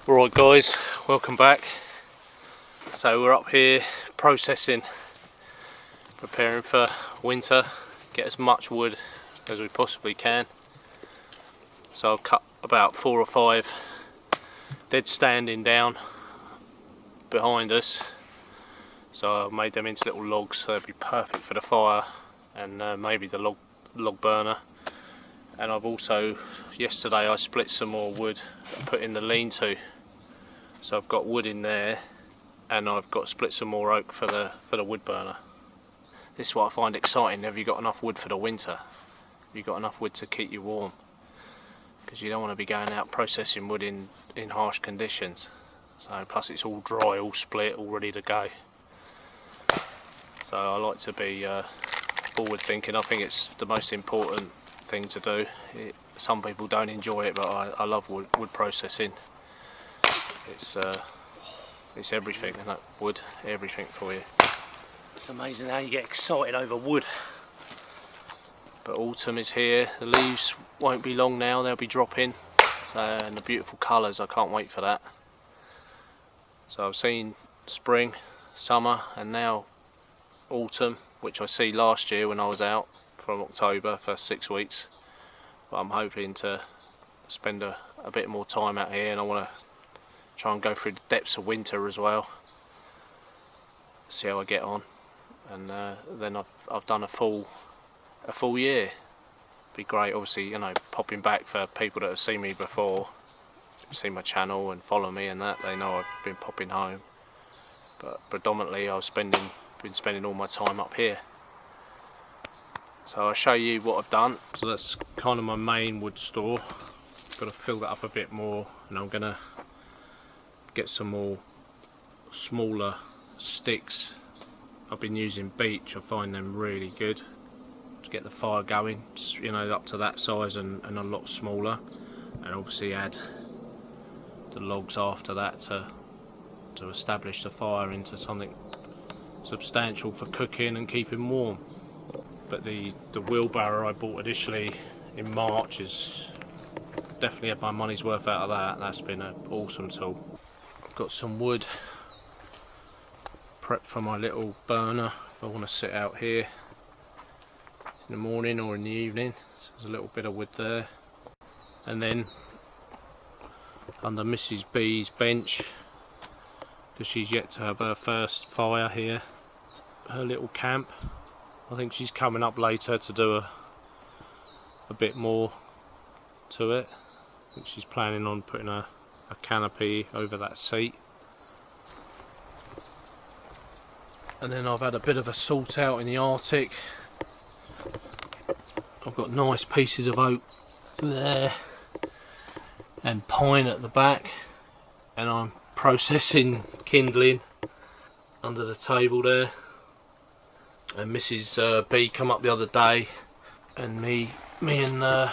Alright guys, welcome back. So we're up here processing, preparing for winter, get as much wood as we possibly can. So I've cut about 4 or 5 dead standing down behind us. So I've made them into little logs so they'll be perfect for the fire and maybe the log burner. And I've also, yesterday I split some more wood and put in the lean-to. So I've got wood in there, and I've got to split some more oak for the wood burner. This is what I find exciting. Have you got enough wood for the winter? Have you got enough wood to keep you warm? Because you don't want to be going out processing wood in harsh conditions. So plus it's all dry, all split, all ready to go. So I like to be forward thinking. I think it's the most important thing to do. Some people don't enjoy it, but I love wood processing. It's everything, isn't it? Wood, everything for you. It's amazing how you get excited over wood. But autumn is here. The leaves won't be long now, they'll be dropping. So, and the beautiful colours, I can't wait for that. So I've seen spring, summer, and now autumn, which I see last year when I was out from October for 6 weeks. But I'm hoping to spend a bit more time out here, and I want to try and go through the depths of winter as well, see how I get on, and then I've done a full year. Be great, obviously, you know, popping back for people that have seen me before, seen my channel and follow me and that, they know I've been popping home, but predominantly I've been spending all my time up here. So I'll show you what I've done. So that's kind of my main wood store. Got to fill that up a bit more, and I'm gonna get some more smaller sticks. I've been using beech. I find them really good to get the fire going, you know, up to that size and a lot smaller, and obviously add the logs after that to establish the fire into something substantial for cooking and keeping warm. But the wheelbarrow I bought initially in March is definitely had my money's worth out of that. That's been an awesome tool. Got some wood prepped for my little burner if I want to sit out here in the morning or in the evening. So there's a little bit of wood there, and then under Mrs. B's bench, because she's yet to have her first fire here, her little camp. I think she's coming up later to do a bit more to it. I think she's planning on putting a canopy over that seat. And then I've had a bit of a sort out in the Arctic. I've got nice pieces of oak there and pine at the back, and I'm processing kindling under the table there. And Mrs. B come up the other day, and me and the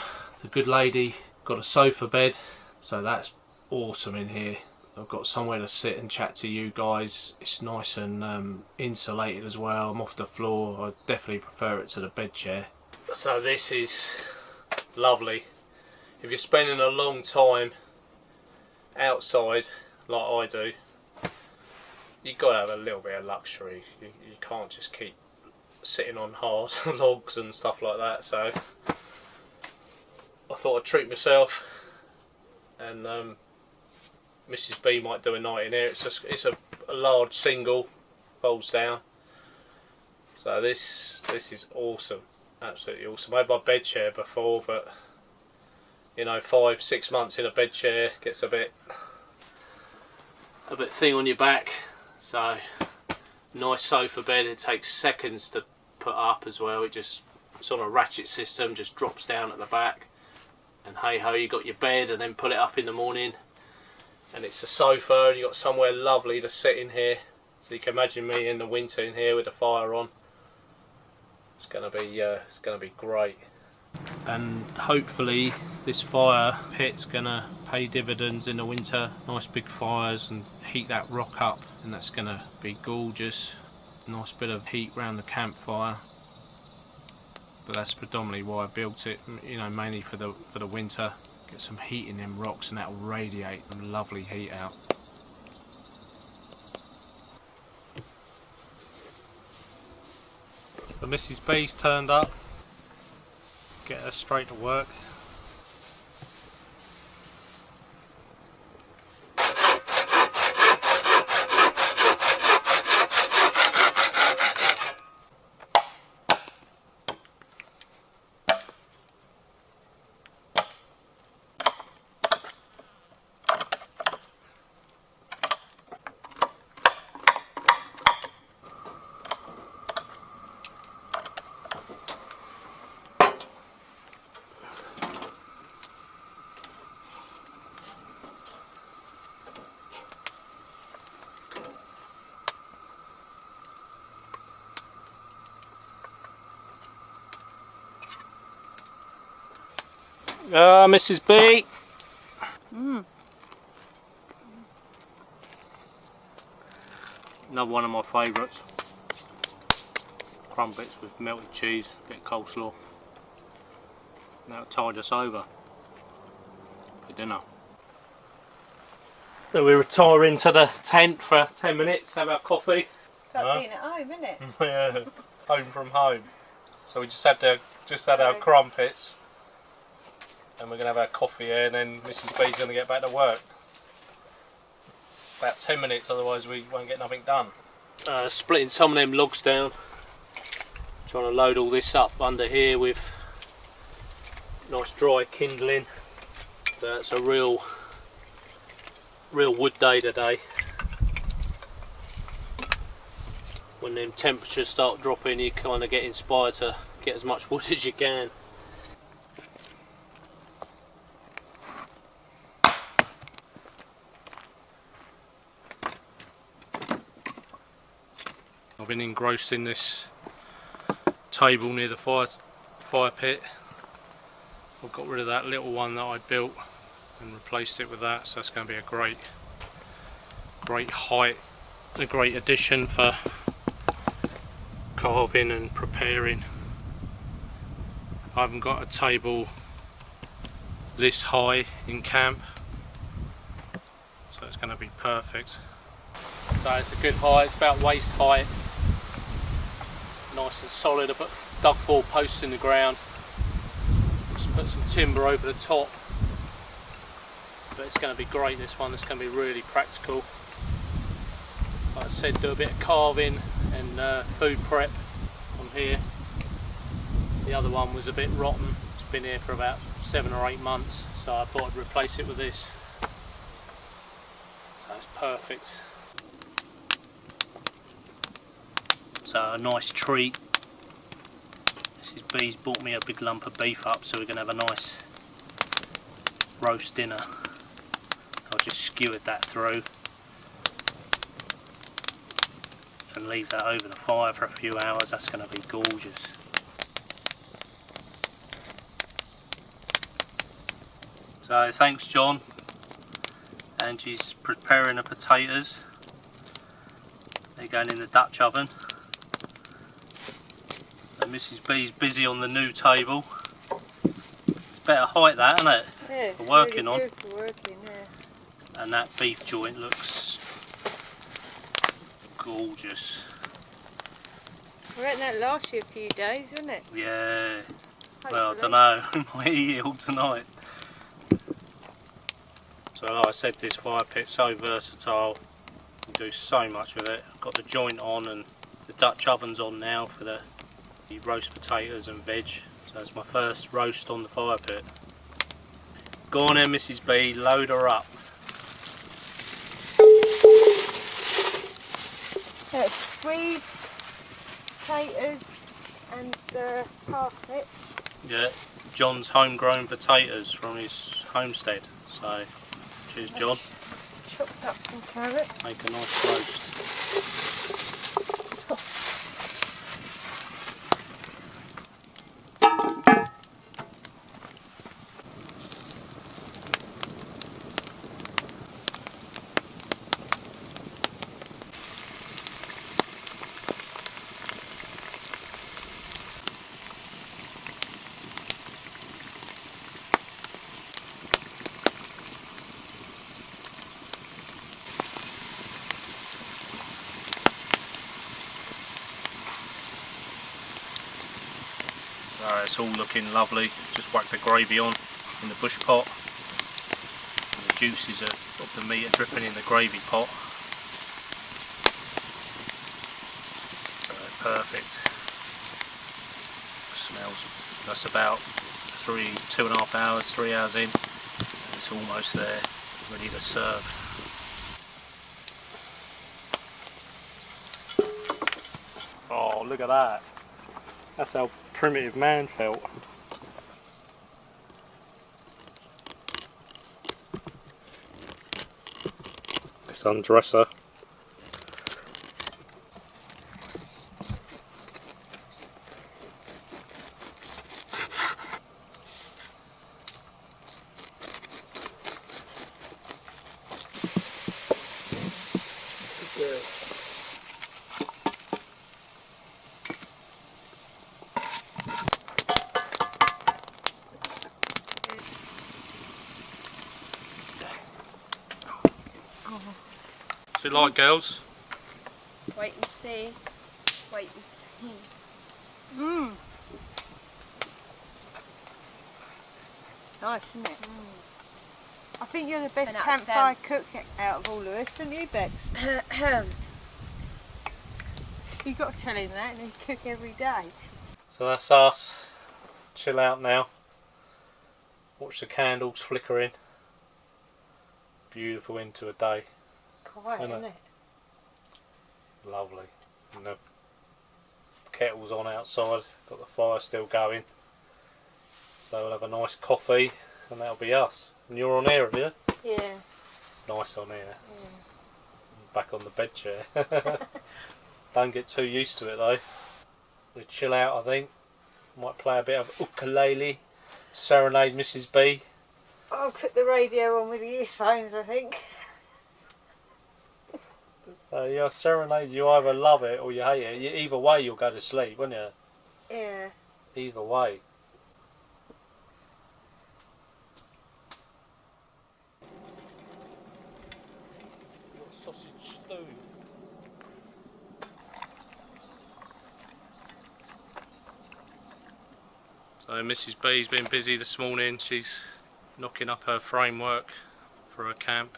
good lady got a sofa bed, so that's awesome in here. I've got somewhere to sit and chat to you guys. It's nice and insulated as well. I'm off the floor. I definitely prefer it to the bed chair. So this is lovely. If you're spending a long time outside like I do, you've got to have a little bit of luxury. You can't just keep sitting on hard logs and stuff like that. So I thought I'd treat myself, and Mrs. B might do a night in here. It's a large single, folds down. So this is awesome, absolutely awesome. I had my bed chair before, but you know, 5-6 months in a bed chair gets a bit thing on your back. So nice sofa bed. It takes seconds to put up as well. It's on a ratchet system, just drops down at the back, and hey ho, you got your bed, and then pull it up in the morning, and it's a sofa, and you got somewhere lovely to sit in here. So you can imagine me in the winter in here with the fire on. It's gonna be great. And hopefully this fire pit's gonna pay dividends in the winter. Nice big fires and heat that rock up, and that's gonna be gorgeous. Nice bit of heat around the campfire. But that's predominantly why I built it, you know, mainly for the winter. Get some heat in them rocks and that'll radiate some lovely heat out. So Mrs. B's turned up. Get her straight to work. Mrs. B. Another one of my favourites. Crumpets with melted cheese, a bit of coleslaw. That'll tide us over for dinner. So we're retiring to the tent for 10 minutes, have our coffee. It's like being at home, isn't it? Yeah, home from home. So we just had our crumpets. And we're going to have our coffee here, and then Mrs. B's going to get back to work. About 10 minutes, otherwise we won't get nothing done. Splitting some of them logs down. Trying to load all this up under here with nice dry kindling. So it's a real wood day today. When them temperatures start dropping, you kind of get inspired to get as much wood as you can. I've been engrossed in this table near the fire pit. I've got rid of that little one that I built and replaced it with that, so that's going to be a great height, a great addition for carving and preparing. I haven't got a table this high in camp, so it's going to be perfect. So it's a good height, it's about waist height. Nice and solid. I dug 4 posts in the ground. Just put some timber over the top. But it's going to be great, this one. It's going to be really practical. Like I said, do a bit of carving and food prep on here. The other one was a bit rotten. It's been here for about 7 or 8 months, so I thought I'd replace it with this. So it's perfect. So a nice treat. Mrs. B's bought me a big lump of beef up, so we're going to have a nice roast dinner. I'll just skewered that through and leave that over the fire for a few hours. That's going to be gorgeous. So thanks John. And she's preparing the potatoes. They're going in the Dutch oven. Mrs. B's busy on the new table. It's better height that, isn't it? Yeah, for working really on. good for working, yeah. And that beef joint looks gorgeous. I reckon that lasts you a few days, wouldn't it? Yeah. Hopefully. Well, I don't know. I might eat it all tonight. So like I said, this fire pit's so versatile. You can do so much with it. I've got the joint on and the Dutch oven's on now for the roast potatoes and veg. So it's my first roast on the fire pit. Go on then Mrs. B, load her up. Swede, potatoes and parsnip. Yeah, John's homegrown potatoes from his homestead. So, cheers John. Chopped up some carrots. Make a nice roast. it's all looking lovely. Just whack the gravy on in the bush pot. And the juices of the meat are dripping in the gravy pot. Perfect. Smells. That's about 2.5 hours, 3 hours in. And it's almost there, ready to serve. Oh, look at that. That's how primitive man felt. This undresser. So you like, girls? Wait and see. Wait and see. Nice, isn't it? I think you're the best campfire cook out of all of us, don't you, Bex? You've got to tell him that, and he cook every day. So that's us. Chill out now. Watch the candles flickering. Beautiful end to a day. Quiet, isn't it? Lovely. And the kettle's on outside. Got the fire still going. So we'll have a nice coffee, and that'll be us. And you're on here, are you? Yeah. It's nice on here. Yeah. Back on the bed chair. Don't get too used to it though. We'll chill out, I think. Might play a bit of ukulele, serenade Mrs. B. I'll put the radio on with the earphones, I think. Yeah, serenade, you either love it or you hate it. Either way you'll go to sleep, won't you? Yeah. Either way. Sausage stew. So Mrs. B's been busy this morning. She's knocking up her framework for her camp.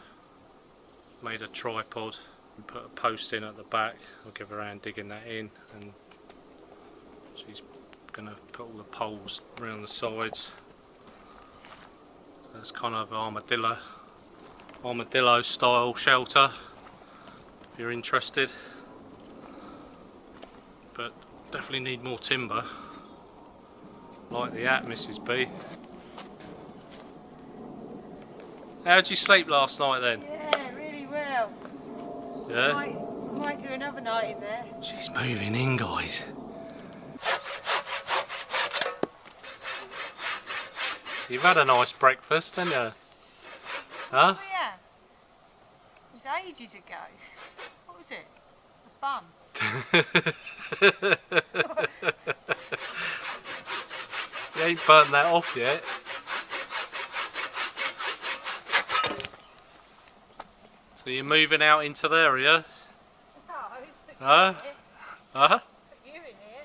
Made a tripod and put a post in at the back. I'll give her a hand digging that in, and she's going to put all the poles around the sides. That's kind of armadillo style shelter if you're interested, but definitely need more timber like the Mrs. B. How did you sleep last night then? Yeah, really well. Yeah? I might do another night in there. She's moving in, guys. You've had a nice breakfast, haven't you? Huh? Oh yeah. It was ages ago. What was it? The bun. You ain't burnt that off yet. So you're moving out into there, are you? Huh? Huh? Put you in here.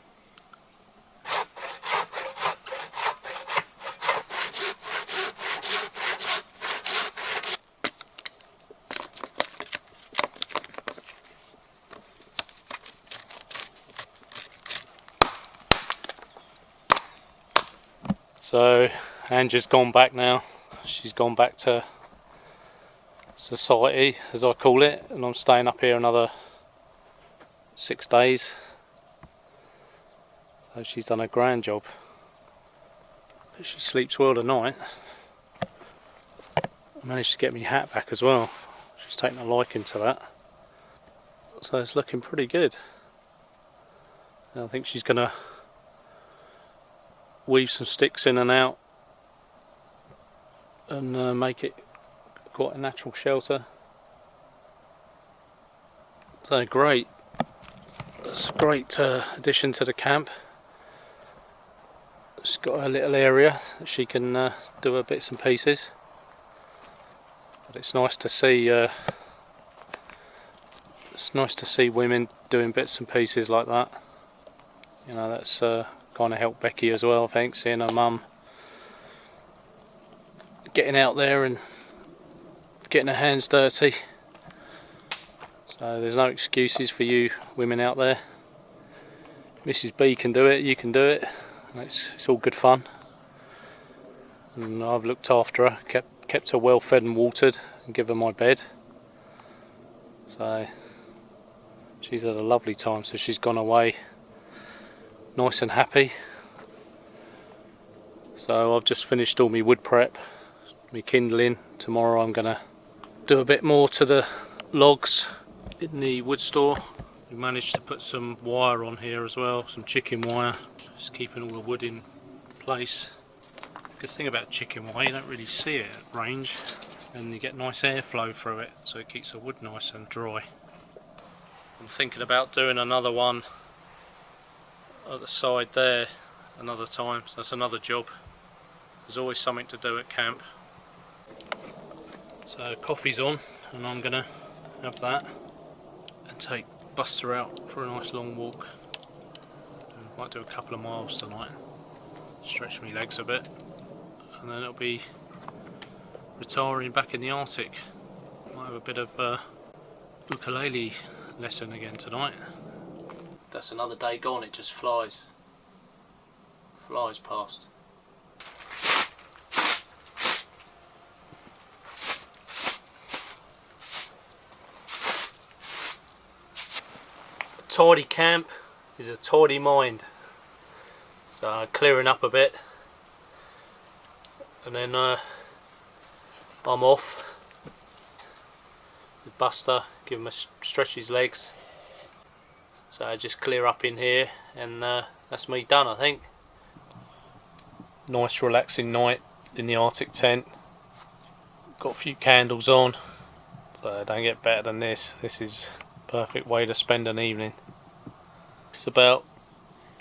So Angie's gone back now. She's gone back to society, as I call it, and I'm staying up here another 6 days. So she's done a grand job. But she sleeps well tonight. I managed to get my hat back as well. She's taken a liking to that. So it's looking pretty good. And I think she's going to weave some sticks in and out and make it quite a natural shelter. So great. It's a great addition to the camp. She's got a little area that she can do her bits and pieces. But it's nice to see. It's nice to see women doing bits and pieces like that. You know, that's kind kind of helped Becky as well, I think, seeing her mum getting out there and getting her hands dirty. So there's no excuses for you women out there. Mrs B can do it, you can do it, and it's all good fun. And I've looked after her, kept her well fed and watered, and give her my bed. So she's had a lovely time, so she's gone away nice and happy. So I've just finished all my wood prep, my kindling. Tomorrow I'm gonna do a bit more to the logs in the wood store. We managed to put some wire on here as well, some chicken wire, just keeping all the wood in place. Good thing about chicken wire, you don't really see it at range, and you get nice airflow through it, so it keeps the wood nice and dry. I'm thinking about doing another one at the side there another time, so that's another job. There's always something to do at camp. So coffee's on, and I'm gonna have that and take Buster out for a nice long walk. Might do a couple of miles tonight, stretch my legs a bit, and then it'll be retiring back in the Arctic. Might have a bit of ukulele lesson again tonight. That's another day gone, it just flies past. A tidy camp is a tidy mind. So clearing up a bit, and then I'm off with Buster, give him a stretch his legs. So I just clear up in here, and that's me done, I think. Nice relaxing night in the Arctic tent. Got a few candles on, so don't get better than this. This is a perfect way to spend an evening. It's about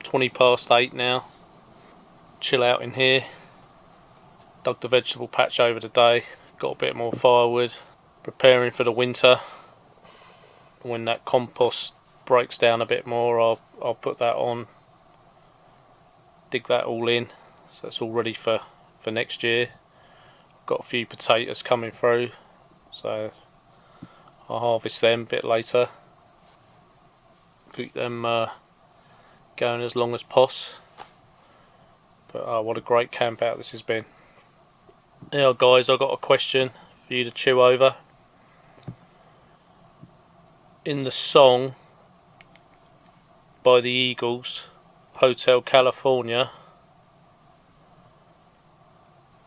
8:20 now. Chill out in here. Dug the vegetable patch over the day. Got a bit more firewood. Preparing for the winter. When that compost breaks down a bit more, I'll put that on. Dig that all in, so it's all ready for next year. Got a few potatoes coming through, so I'll harvest them a bit later. Keep them going as long as possible. But what a great camp out this has been. Now guys, I've got a question for you to chew over. In the song by the Eagles, Hotel California,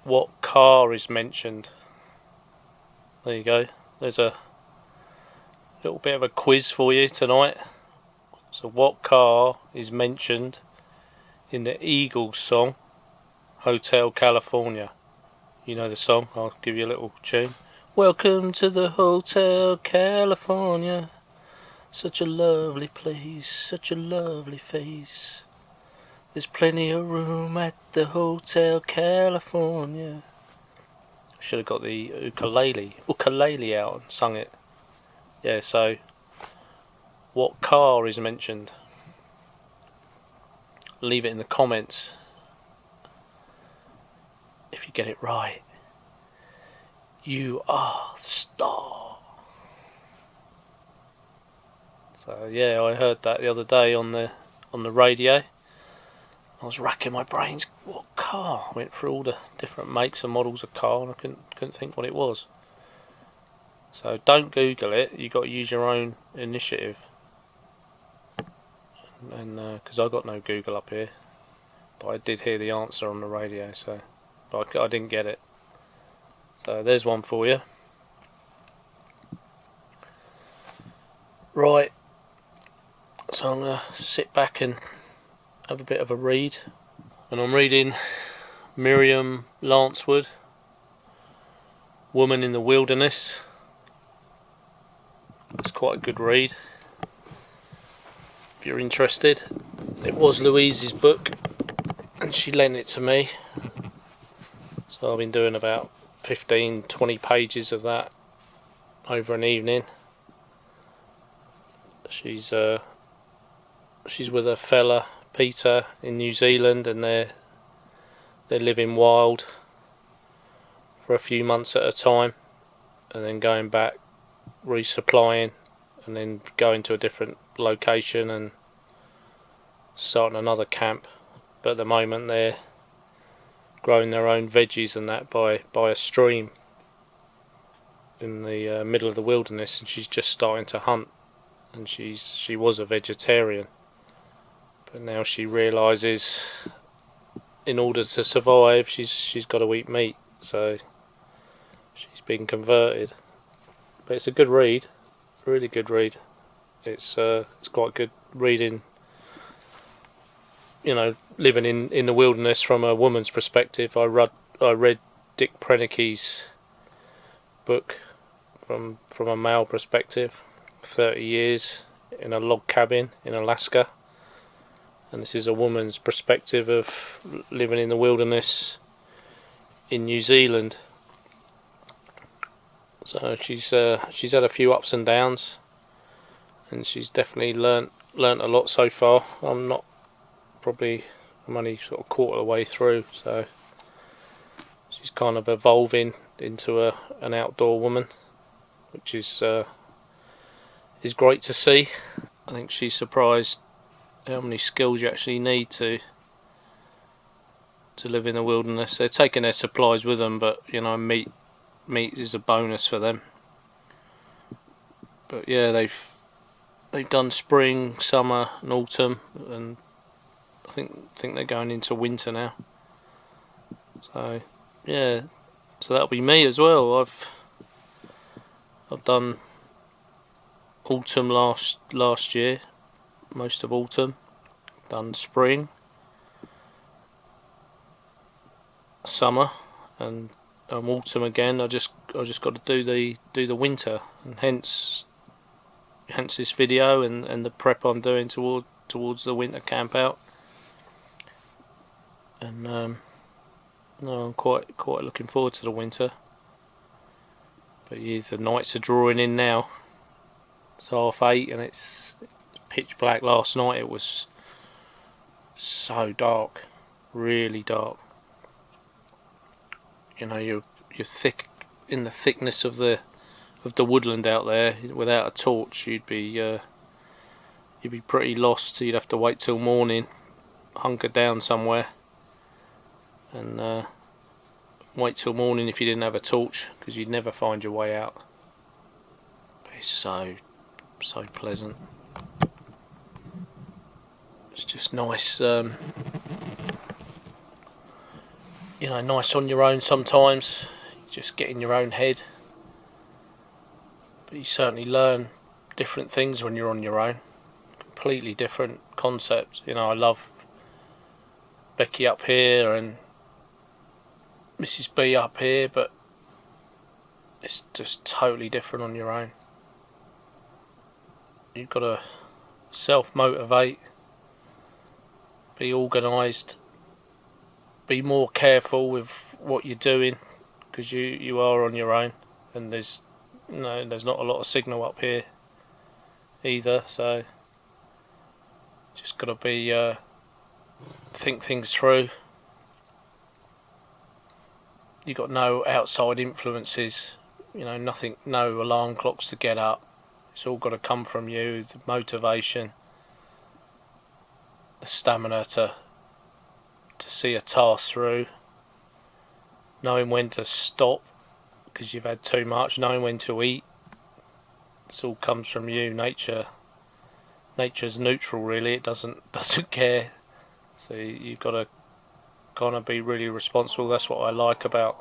what car is mentioned? There you go. There's a little bit of a quiz for you tonight. So what car is mentioned in the Eagles song, Hotel California? You know the song, I'll give you a little tune. Welcome to the Hotel California. Such a lovely place, such a lovely face. There's plenty of room at the Hotel California. Should have got the ukulele out and sung it. Yeah, so what car is mentioned? Leave it in the comments. If you get it right, you are the star. So yeah, I heard that the other day on the radio. I was racking my brains. What car? I went through all the different makes and models of car, and I couldn't think what it was. So don't Google it. You got to use your own initiative. And because I got no Google up here, but I did hear the answer on the radio, so but I didn't get it. So there's one for you. Right. So I'm going to sit back and have a bit of a read, and I'm reading Miriam Lancewood, Woman in the Wilderness. It's quite a good read if you're interested. It was Louise's book and she lent it to me, so I've been doing about 15-20 pages of that over an evening. She's with a fella Peter in New Zealand, and they're living wild for a few months at a time, and then going back, resupplying, and then going to a different location and starting another camp. But at the moment they're growing their own veggies and that by a stream in the middle of the wilderness, and she's just starting to hunt. And she was a vegetarian, but now she realises in order to survive she's got to eat meat, so she's been converted. But it's a good read, really good read. It's quite good reading, you know, living in the wilderness from a woman's perspective. I read Dick Prenicke's book from a male perspective, 30 years in a log cabin in Alaska, and this is a woman's perspective of living in the wilderness in New Zealand. So she's had a few ups and downs, and she's definitely learnt a lot so far. I'm only sort of quarter of the way through, so she's kind of evolving into an outdoor woman, which is great to see. I think she's surprised how many skills you actually need to live in the wilderness. They're taking their supplies with them, but you know, meat is a bonus for them. But yeah, they've done spring, summer and autumn, and I think they're going into winter now. So yeah, so that'll be me as well. I've done autumn last year, most of autumn. Done spring, summer, and autumn again. I just got to do the winter, and hence this video and the prep I'm doing towards the winter camp out. And no, I'm quite looking forward to the winter. But yeah, the nights are drawing in now. It's 8:30 and it's pitch black. Last night it was so dark, really dark. You know, you're thick in the thickness of the woodland out there. Without a torch, you'd be pretty lost. You'd have to wait till morning, hunker down somewhere, and wait till morning if you didn't have a torch, because you'd never find your way out. But it's so pleasant. It's just nice, you know, nice on your own sometimes. Just get in your own head. But you certainly learn different things when you're on your own. Completely different concept. You know, I love Becky up here and Mrs. B up here, but it's just totally different on your own. You've got to self-motivate, be organised, be more careful with what you're doing, because you are on your own, and there's not a lot of signal up here either, so just got to be think things through. You've got no outside influences, you know, nothing, no alarm clocks to get up. It's all got to come from you, the motivation, the stamina to see a task through, knowing when to stop because you've had too much, knowing when to eat. This all comes from you. Nature's neutral, really. It doesn't care. So you've got to kind of be really responsible. That's what I like about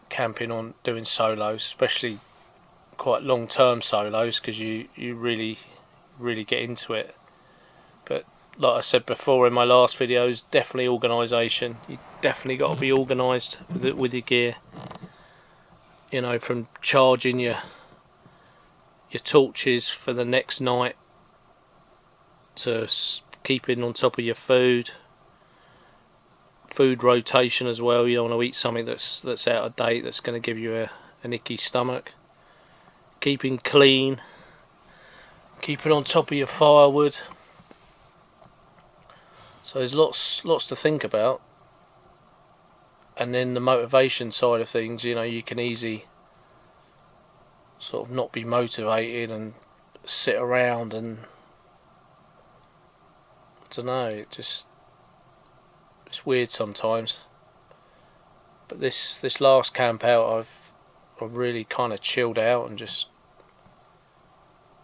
camping, on doing solos, especially quite long-term solos, because you really get into it. But like I said before in my last videos, definitely organisation. You definitely got to be organised with your gear. You know, from charging your torches for the next night to keeping on top of your food rotation as well. You don't want to eat something that's out of date, that's going to give you an icky stomach. Keeping clean, keeping on top of your firewood, So there's lots to think about. And then the motivation side of things, you know, you can easily sort of not be motivated and sit around, and I don't know, it's weird sometimes. But this last camp out, I've really kind of chilled out and just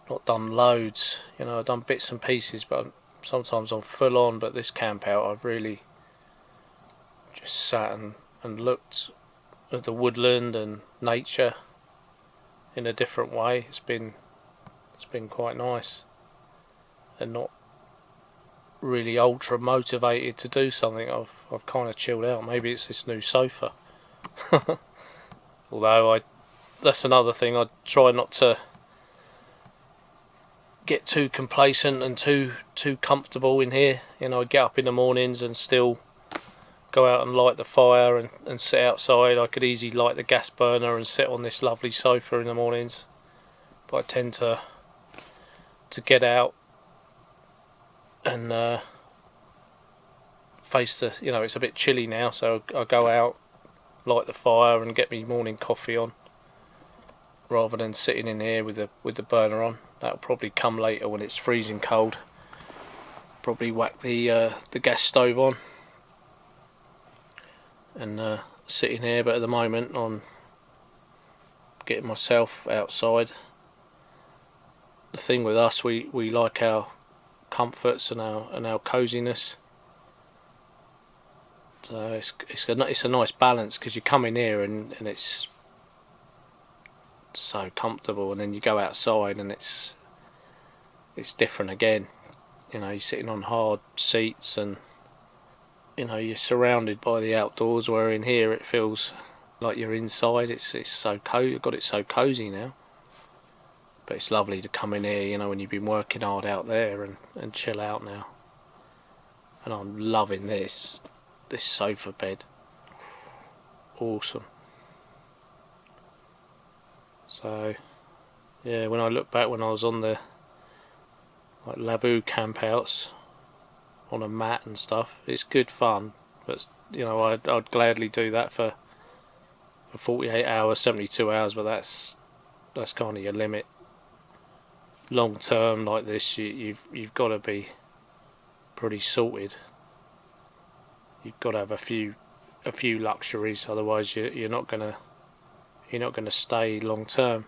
not done loads. You know, I've done bits and pieces, but sometimes I'm full on. But this camp out, I've really just sat and looked at the woodland and nature in a different way. It's been quite nice, and not really ultra motivated to do something. I've kind of chilled out. Maybe it's this new sofa. Although that's another thing. I try not to get too complacent and too comfortable in here. You know, I get up in the mornings and still go out and light the fire and sit outside. I could easily light the gas burner and sit on this lovely sofa in the mornings, but I tend to get out and face the, you know, it's a bit chilly now, so I go out, light the fire and get me morning coffee on, rather than sitting in here with the burner on. That'll probably come later when it's freezing cold. Probably whack the gas stove on and sit in here, but at the moment I'm getting myself outside. The thing with us, we like our comforts and our coziness. So it's a nice balance, because you come in here and it's so comfortable, and then you go outside and it's different again. You know, you're sitting on hard seats and, you know, you're surrounded by the outdoors, where in here it feels like you're inside. It's so you've got it so cozy now. But it's lovely to come in here, you know, when you've been working hard out there, and chill out now. And I'm loving this sofa bed. Awesome. So yeah, when I look back when I was on the like Lavu campouts on a mat and stuff, it's good fun. But you know, I'd gladly do that for 48 hours, 72 hours, but that's kind of your limit. Long term like this, you've got to be pretty sorted. You've got to have a few luxuries, otherwise you're not gonna stay long term.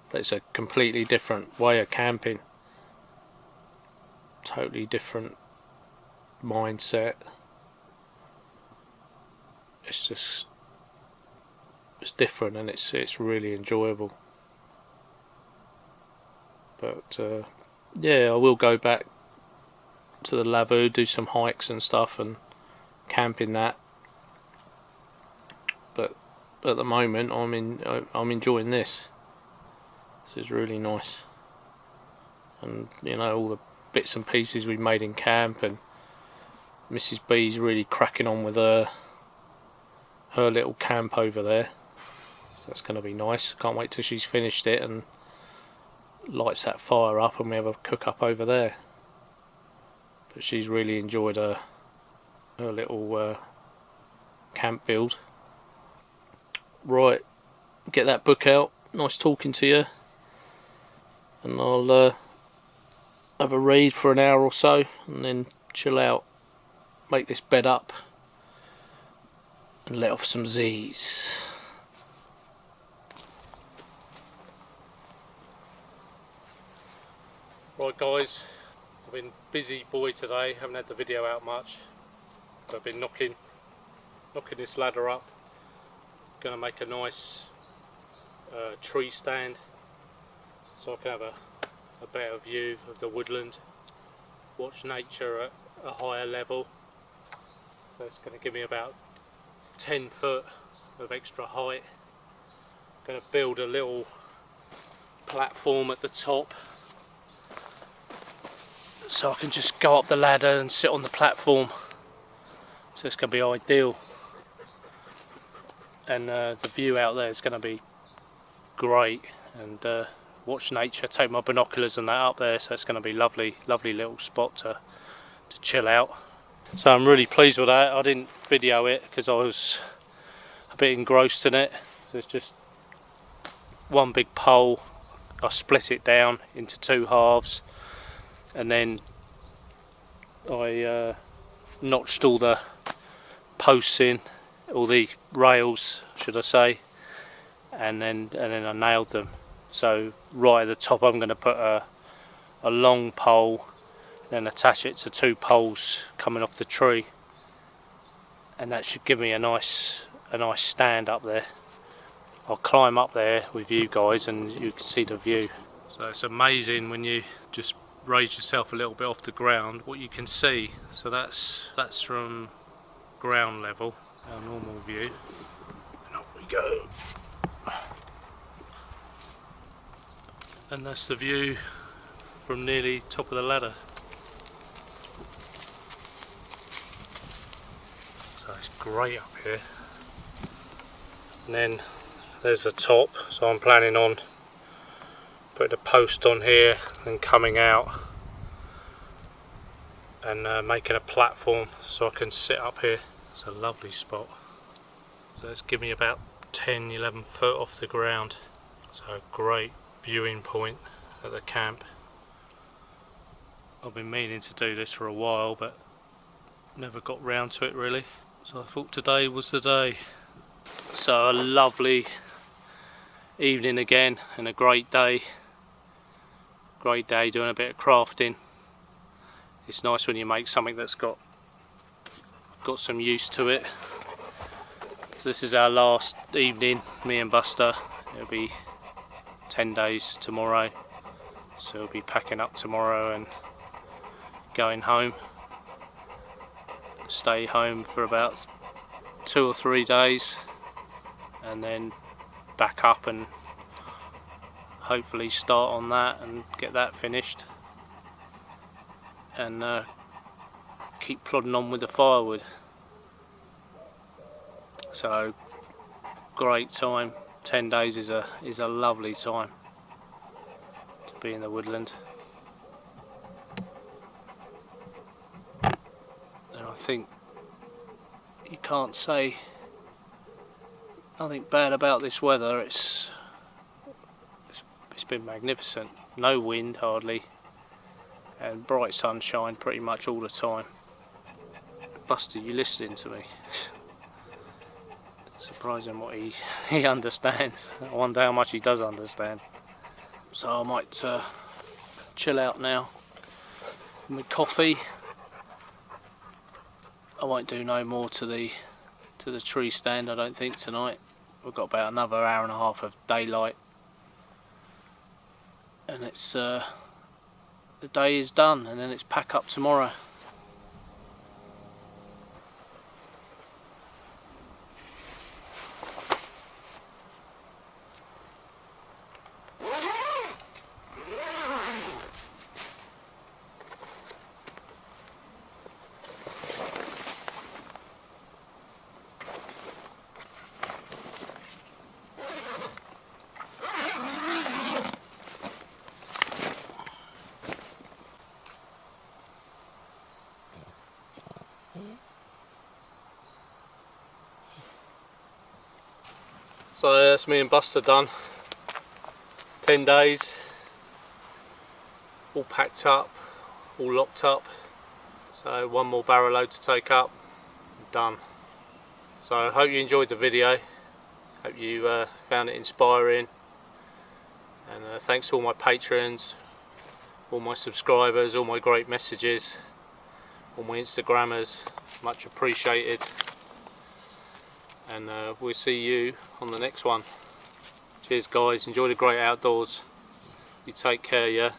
But it's a completely different way of camping, totally different mindset. It's different, and it's really enjoyable. But yeah, I will go back to the Lavu, do some hikes and stuff and camp in that. But at the moment I'm enjoying this. This is really nice. And you know, all the bits and pieces we made in camp, and Mrs. B's really cracking on with her little camp over there. So that's going to be nice. Can't wait till she's finished it and lights that fire up and we have a cook up over there. But she's really enjoyed her little camp build. Right, get that book out. Nice talking to you, and I'll have a read for an hour or so and then chill out, make this bed up and let off some Z's. Right guys, I've been busy boy today, haven't had the video out much, but I've been knocking this ladder up. Going to make a nice tree stand so I can have a better view of the woodland, watch nature at a higher level. So it's going to give me about 10 foot of extra height. I'm going to build a little platform at the top, so I can just go up the ladder and sit on the platform. So it's going to be ideal, and the view out there is going to be great, and watch nature, take my binoculars and that up there, so it's going to be lovely little spot to to chill out. So I'm really pleased with that. I didn't video it because I was a bit engrossed in it. There's just one big pole. I split it down into 2 halves, and then I notched all the posts in, all the rails should I say, and then I nailed them. So right at the top I'm going to put a long pole, then attach it to 2 poles coming off the tree, and that should give me a nice stand up there. I'll climb up there with you guys and you can see the view. So it's amazing when you just raise yourself a little bit off the ground what you can see. So that's from ground level, our normal view, and up we go. And that's the view from nearly top of the ladder. So it's great up here. And then there's the top, so I'm planning on putting a post on here and coming out and making a platform so I can sit up here. It's a lovely spot. So it's giving me about 10-11 foot off the ground. So a great viewing point at the camp. I've been meaning to do this for a while but never got round to it really. So I thought today was the day. So a lovely evening again and a great day doing a bit of crafting. It's nice when you make something that's got some use to it. So this is our last evening, me and Buster. It'll be 10 days tomorrow, so we'll be packing up tomorrow and going home. Stay home for about 2 or 3 days and then back up and hopefully start on that and get that finished and keep plodding on with the firewood. So great time. 10 days is a lovely time to be in the woodland, and I think you can't say nothing bad about this weather. It's been magnificent. No wind hardly, and bright sunshine pretty much all the time. Buster, you listening to me? Surprising what he understands. I wonder how much he does understand. So I might chill out now with coffee. I won't do no more to the tree stand I don't think tonight. We've got about another hour and a half of daylight and it's the day is done, and then it's pack up tomorrow. So that's me and Buster done. 10 days, all packed up, all locked up. So one more barrow load to take up, done. So I hope you enjoyed the video, hope you found it inspiring, and thanks to all my patrons, all my subscribers, all my great messages, all my Instagrammers, much appreciated. And we'll see you on the next one. Cheers guys, enjoy the great outdoors. You take care, yeah?